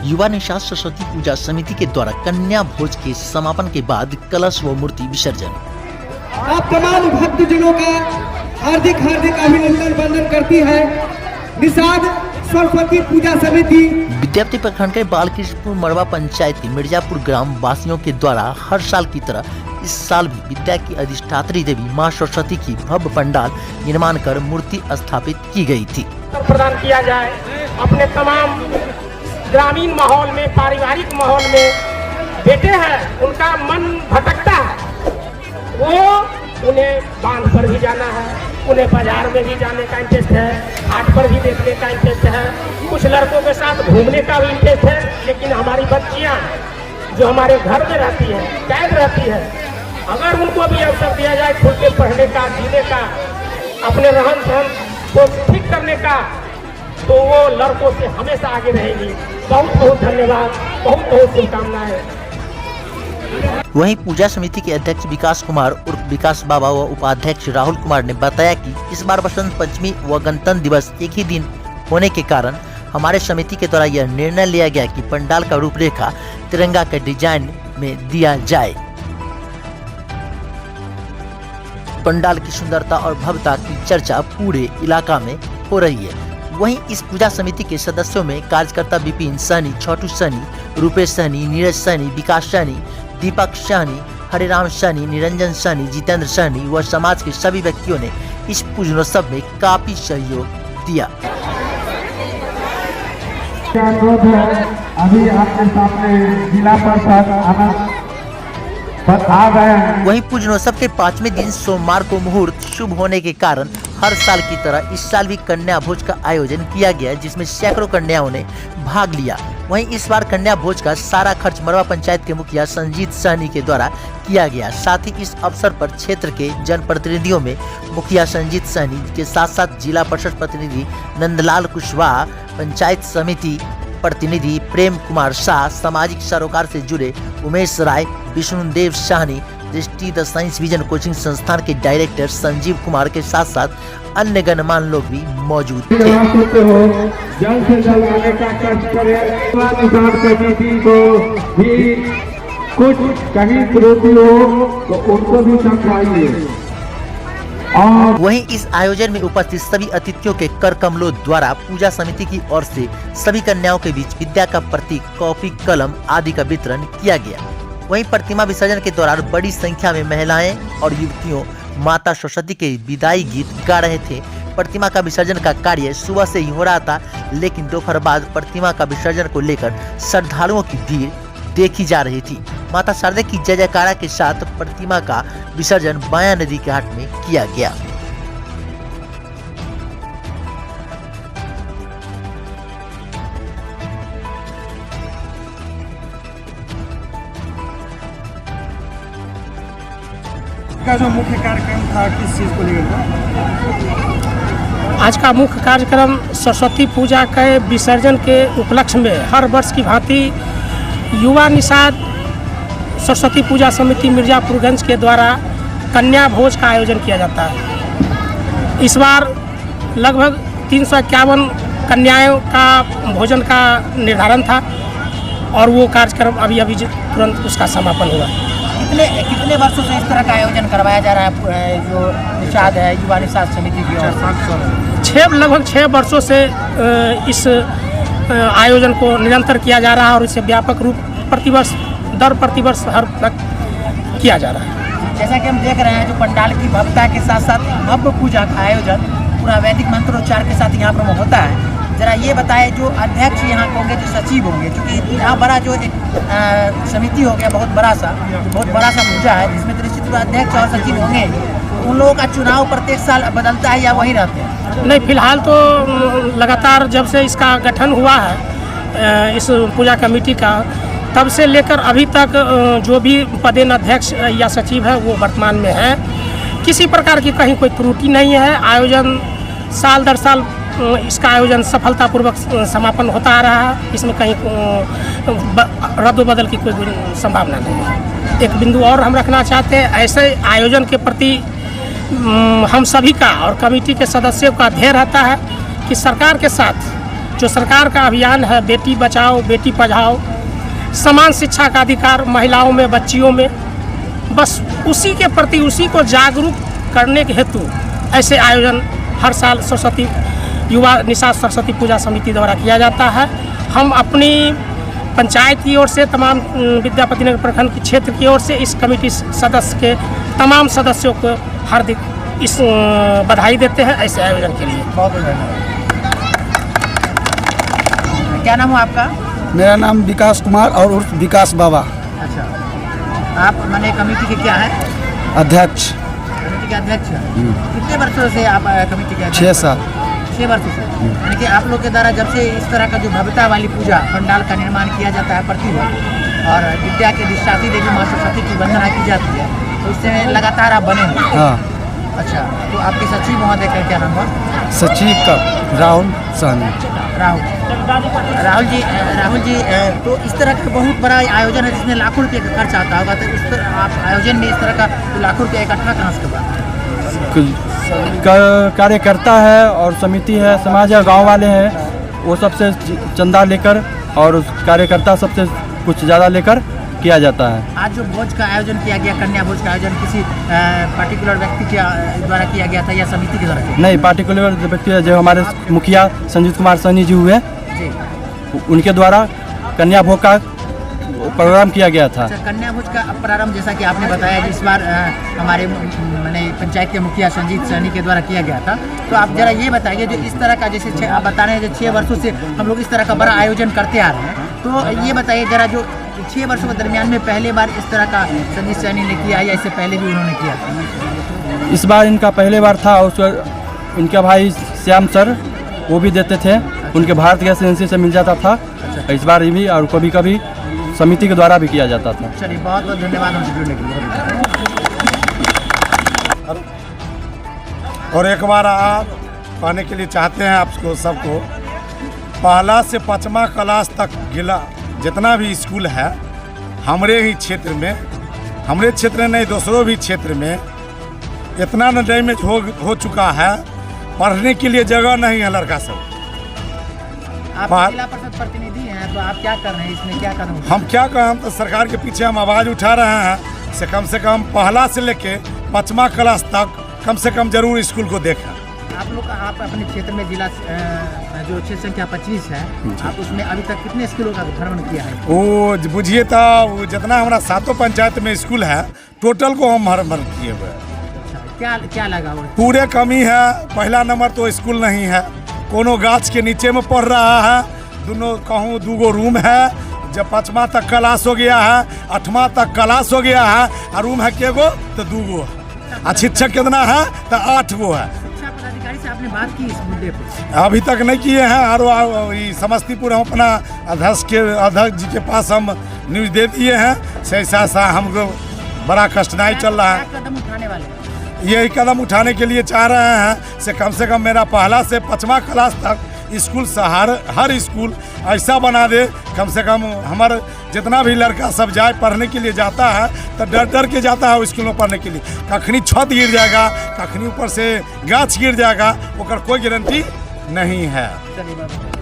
युवा निषाद सरस्वती पूजा समिति के द्वारा कन्या भोज के समापन के बाद कलश व मूर्ति विसर्जन। आप तमाम भक्तजनों का हार्दिक हार्दिक अभिनंदन वंदन करती है निषाद सरस्वती पूजा समिति। विद्यापति प्रखंड के बालकृष्णपुर मड़वा पंचायत के मिर्जापुर ग्राम वासियों के द्वारा हर साल की तरह इस साल भी विद्या की अधिष्ठात्री देवी मां सरस्वती की भव्य पंडाल निर्माण कर मूर्ति स्थापित की गई थी। प्रदान किया जाए अपने तमाम ग्रामीण माहौल में, पारिवारिक माहौल में बेटे हैं, उनका मन भटकता है, वो उन्हें बांध पर भी जाना है, उन्हें बाजार में भी जाने का इंटरेस्ट है, हाट पर भी देखने का इंटरेस्ट है, कुछ लड़कों के साथ घूमने का भी इंटरेस्ट है। लेकिन हमारी बच्चियां जो हमारे घर में रहती है, कैद रहती है, अगर उनको भी अवसर दिया जाए खुल के पढ़ने का, जीने का, अपने रहन सहन को ठीक करने का, तो वो लड़कों से हमेशा आगे रहेगी। बहुत बहुत धन्यवाद, बहुत बहुत शुभकामनाएं। वहीं पूजा समिति के अध्यक्ष विकास कुमार उर्फ विकास बाबा व उपाध्यक्ष राहुल कुमार ने बताया कि इस बार बसंत पंचमी व गणतंत्र दिवस एक ही दिन होने के कारण हमारे समिति के द्वारा यह निर्णय लिया गया कि पंडाल का रूपरेखा तिरंगा के डिजाइन में दिया जाए। पंडाल की सुंदरता और भव्यता की चर्चा पूरे इलाका में हो रही है। वहीं इस पूजा समिति के सदस्यों में कार्यकर्ता विपिन सहनी, छोटू सहनी, रूपेश सहनी, नीरज सहनी, विकास सहनी, दीपक सहनी, हरिराम सहनी, निरंजन सहनी, जितेंद्र सहनी व समाज के सभी व्यक्तियों ने इस पूजनोत्सव में काफी सहयोग दिया। अभी आपके सामने जिला परिषद वहीं पूजनोत्सव के 5वें दिन सोमवार को मुहूर्त शुभ होने के कारण हर साल की तरह इस साल भी कन्या भोज का आयोजन किया गया, जिसमें सैकड़ों कन्याओं ने भाग लिया। वहीं इस बार कन्या भोज का सारा खर्च मड़वा पंचायत के मुखिया संजीत सहनी के द्वारा किया गया। साथ ही इस अवसर पर क्षेत्र के जनप्रतिनिधियों में मुखिया संजीत सहनी के साथ साथ जिला परिषद प्रतिनिधि नंदलाल कुशवाहा, पंचायत समिति प्रतिनिधि प्रेम कुमार शाह, सामाजिक सरोकार से जुड़े उमेश राय, विष्णुदेव शाहनी, दृष्टि द साइंस विजन कोचिंग संस्थान के डायरेक्टर संजीव कुमार के साथ साथ अन्य गणमान्य लोग भी मौजूद थे। जल्द से जल्द आने का कष्ट करें। कमेटी को भी कुछ कहीं त्रुटि हो तो उनको भी समझाइए। और वहीं इस आयोजन में उपस्थित सभी अतिथियों के कर कमलों द्वारा पूजा समिति की ओर से सभी कन्याओं के बीच विद्या का प्रतीक, कॉपी, कलम आदि का वितरण किया गया। वहीं प्रतिमा विसर्जन के दौरान बड़ी संख्या में महिलाएं और युवतियों माता सरस्वती के विदाई गीत गा रहे थे। प्रतिमा का विसर्जन का कार्य सुबह से ही हो रहा था, लेकिन दोपहर बाद प्रतिमा का विसर्जन को लेकर श्रद्धालुओं की भीड़ देखी जा रही थी। माता शारदा की जय जयकारा के साथ प्रतिमा का विसर्जन बाया नदी के घाट में किया गया। का जो मुख्य कार्यक्रम था किस चीज को लेकर? आज का मुख्य कार्यक्रम सरस्वती पूजा के विसर्जन के उपलक्ष्य में हर वर्ष की भांति युवा निषाद सरस्वती पूजा समिति मिर्जापुरगंज के द्वारा कन्या भोज का आयोजन किया जाता है। इस बार लगभग 351 कन्याओं का भोजन का निर्धारण था और वो कार्यक्रम अभी तुरंत उसका समापन हुआ। कितने वर्षों से इस तरह का आयोजन करवाया जा रहा है जो निषाद है युवा निषाद समिति की ओर? लगभग 6 वर्षों से इस आयोजन को निरंतर किया जा रहा है और इसे व्यापक रूप प्रतिवर्ष हर तक किया जा रहा है। जैसा कि हम देख रहे हैं जो पंडाल की भव्यता के साथ साथ भव्य पूजा का आयोजन पूरा वैदिक मंत्रोच्चार के साथ यहाँ पर होता है। जरा ये बताएं जो अध्यक्ष यहाँ होंगे, जो सचिव होंगे, क्योंकि यहाँ बड़ा जो एक समिति हो गया बहुत बड़ा सा पूजा है जिसमें निश्चित अध्यक्ष और सचिव होंगे, उन लोगों का चुनाव प्रत्येक साल बदलता है या वही रहते हैं? नहीं, फिलहाल तो लगातार जब से इसका गठन हुआ है इस पूजा कमेटी का, तब से लेकर अभी तक जो भी पदेन अध्यक्ष या सचिव है वो वर्तमान में है। किसी प्रकार की कहीं कोई त्रुटि नहीं है। आयोजन साल दर साल इसका आयोजन सफलतापूर्वक समापन होता आ रहा है। इसमें कहीं रद्द-बदल की कोई संभावना नहीं है। एक बिंदु और हम रखना चाहते हैं, ऐसे आयोजन के प्रति हम सभी का और कमेटी के सदस्यों का ध्येय रहता है कि सरकार के साथ जो सरकार का अभियान है बेटी बचाओ बेटी पढ़ाओ, समान शिक्षा का अधिकार महिलाओं में बच्चियों में, बस उसी के प्रति उसी को जागरूक करने के हेतु ऐसे आयोजन हर साल सरस्वती युवा निषाद सरस्वती पूजा समिति द्वारा किया जाता है। हम अपनी पंचायत की ओर से तमाम विद्यापति नगर प्रखंड के क्षेत्र की ओर से इस कमेटी सदस्य के तमाम सदस्यों को हार्दिक इस बधाई देते हैं ऐसे आयोजन के लिए। बहुत बहुत धन्यवाद। क्या नाम हो आपका? मेरा नाम विकास कुमार और उर्फ विकास बाबा। अच्छा, आप माने कमेटी के क्या है? अध्यक्ष। कमेटी के अध्यक्ष हैं। कितने वर्षों से आप कमेटी के अध्यक्ष? 6 साल। 6 वर्षों से। यानी कि आप लोग के द्वारा जब से इस तरह का जो भव्यता वाली पूजा पंडाल का निर्माण किया जाता है प्रतिवर्ष और विद्या के अधिष्ठात्री देवी माँ सरस्वती की वंदना की जाती है, तो उससे लगातार आप बने हैं। हाँ। अच्छा, तो आपके सचिव महोदय का क्या नाम हुआ? सचिव का राहुल साहनी। राहुल जी, तो इस तरह का बहुत बड़ा आयोजन है जिसमें लाखों रुपये का खर्च आता होगा, तो इस तरह आप आयोजन में इस तरह का लाखों रुपये इकट्ठा कहाँ से करवा? कार्यकर्ता है और समिति है, समाज है, गांव वाले हैं, वो सबसे चंदा लेकर और उस कार्यकर्ता सबसे कुछ ज़्यादा लेकर किया जाता है। आज जो भोज का आयोजन किया गया, कन्या भोज का आयोजन किसी पर्टिकुलर व्यक्ति के द्वारा किया गया था या समिति के द्वारा किया? नहीं, पार्टिकुलर व्यक्ति जो हमारे मुखिया संजीव कुमार सहनी जी हुए जी, उनके द्वारा कन्या भोज का प्रोग्राम किया गया था। अच्छा, कन्या भोज का प्रारंभ जैसा कि आपने बताया इस बार हमारे मैंने पंचायत के मुखिया संजीत सहनी के द्वारा किया गया था, तो आप जरा ये बताइए जो इस तरह का जैसे आप बता रहे हैं जो 6 वर्षों से हम लोग इस तरह का बड़ा आयोजन करते आ रहे हैं, तो ये बताइए जरा जो 6 वर्षों के दरमियान में पहले बार इस तरह का संजीत सहनी ने किया या इससे पहले भी उन्होंने किया था? इस बार इनका पहले बार था। उस उनके भाई श्याम सर वो भी देते थे, उनके भारत गैस एजेंसी से मिल जाता था। इस बार भी और कभी कभी समिति के द्वारा भी किया जाता था। चलिए, बहुत बहुत धन्यवाद हमसे जुड़ने के लिए। और एक बार आप कहने के लिए चाहते हैं आपको सबको, पहला से 5वां क्लास तक गिला जितना भी स्कूल है हमारे ही क्षेत्र में, हमारे क्षेत्र नहीं दूसरों भी क्षेत्र में इतना न डैमेज हो चुका है, पढ़ने के लिए जगह नहीं है लड़का सब। आप जिला परिषद प्रतिनिधि हैं, तो आप क्या कर रहे हैं इसमें, क्या कदम? हम क्या करें, हम तो सरकार के पीछे हम आवाज़ उठा रहे हैं से कम पहला से लेके 5वां क्लास तक कम से कम जरूर स्कूल को देखें। आप लोग का आप अपने क्षेत्र में जिला जो क्षेत्र संख्या 25 है, आप उसमें अभी तक कितने स्कूलों का भ्रमण किया है? वो बुझिए तो वो जितना हमारा 7 पंचायत में स्कूल है टोटल को हम भ्रमण किए हुए हैं। क्या लगा? पूरे कमी है। पहला नंबर तो स्कूल नहीं है, कोनो गाछ के नीचे में पढ़ रहा है, दोनों कहूँ 2 रूम है, जब 5वां तक क्लास हो गया है, 8वां तक क्लास हो गया है, और रूम है के गो तो 2 गो है, और शिक्षक कितना है तो 8 गो है। शिक्षा पदाधिकारी से आपने बात की इस मुद्दे पर? अभी तक नहीं किए हैं, और समस्तीपुर हम अपना अध्यक्ष जी के पास हम न्यूज़ दे दिए हैं, से ऐसा हमको बड़ा कठिनाई चल रहा है। कदम उठाने वाले हैं? यही कदम उठाने के लिए चाह रहे हैं से कम मेरा पहला से 5वां क्लास तक स्कूल से हर स्कूल ऐसा बना दे, कम से कम हमारे जितना भी लड़का सब जाए पढ़ने के लिए जाता है तो डर के जाता है स्कूल में पढ़ने के लिए। कखनी छत गिर जाएगा, कखनी ऊपर से गाछ गिर जाएगा, ओकर कोई गारंटी नहीं है। चलिए।